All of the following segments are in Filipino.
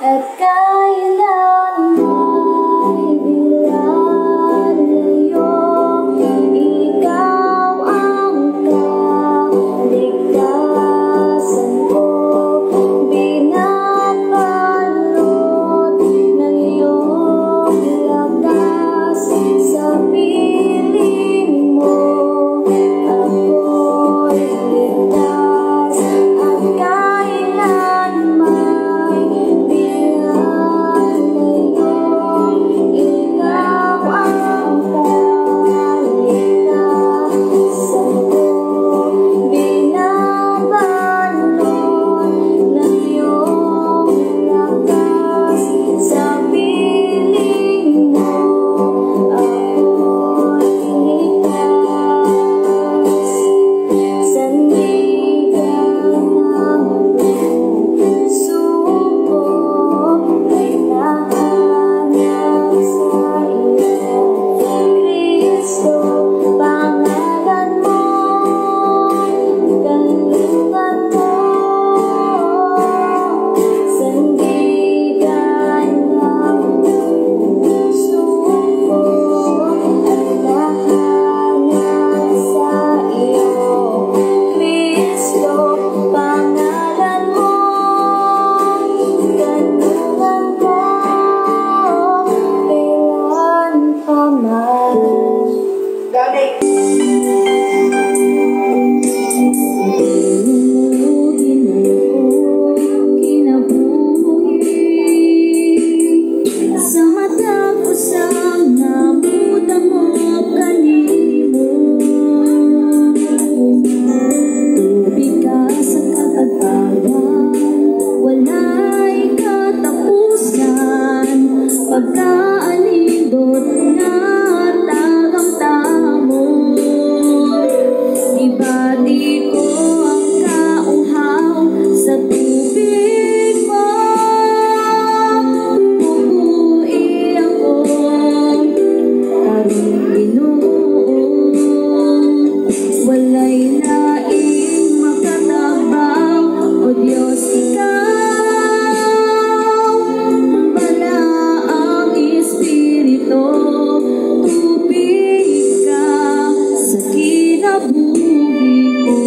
at kailan ay bilalayo. Ikaw ang kaligtasan ko, binabalot ng iyong lakas. Sa piling mo ako'y ligtas, at kailanman bilalayo. Ikaw ang kaligtasan ko, binabalot ng iyong lakas. Sa piling mo ako'y ligtas. Sandigan ng puso ko ay nahanap sa iyo. Kristo, pangalan mo, kanlungan mo. Sandigan ng puso ko ay nahanap sa iyo. Kristo, pangalan mo, kanlungan mo, kailan pa man. Sa matapos ang nabutan mo kanino, tubig ka sa katagalan, wala'y katapusan. Pagkaalindot na tagamtamo, ibati ko ang kauhaw sa tubig mo. Pupuin ako, karong Ginoon, walay laing makatabang. O Diyos, ikaw bala ang Espiritu, tubig ka sa kinabuhi ko.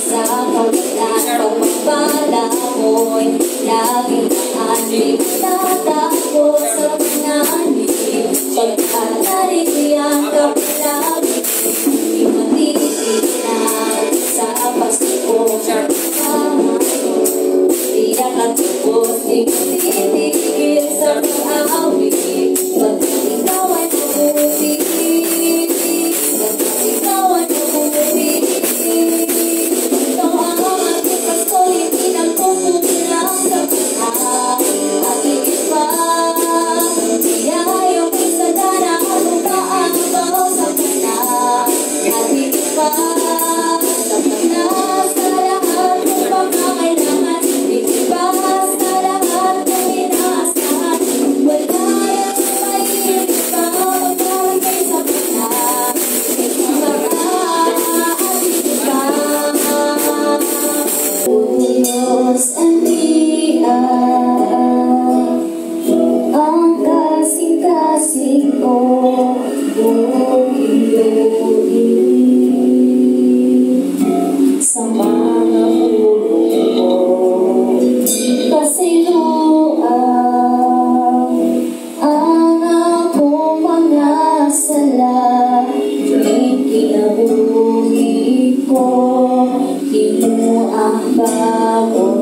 Sa kawalan, pagpapala mo'y laging aanib, tatakbo sa panganib. Pagkatari ang kapalagi, di matitinan sa pagsuko. Tiyak at tubos, di matitigil sa pag-awit. Pagkat ikaw ay mabuti, pagkat ikaw ay mabuti. Ikaw ang aking pagsulit, pinagkukulang sa buhay. At higit pa, iyayo ko sa dara, lukaan ko sa pana. At higit pa, sapat na sa lahat ng pangangailangan. Higit pa sa lahat ng inaasahan. Wala yung mahirap pa, magkakay sa pana. Ikaw at higit pa. O Diyos, andiyan ang kasing-kasing ko, buhay-luhin sa mga pulong ko. Kasiluan ang akong mga sala, tuwing kinabuhi ko, di mo ang bago.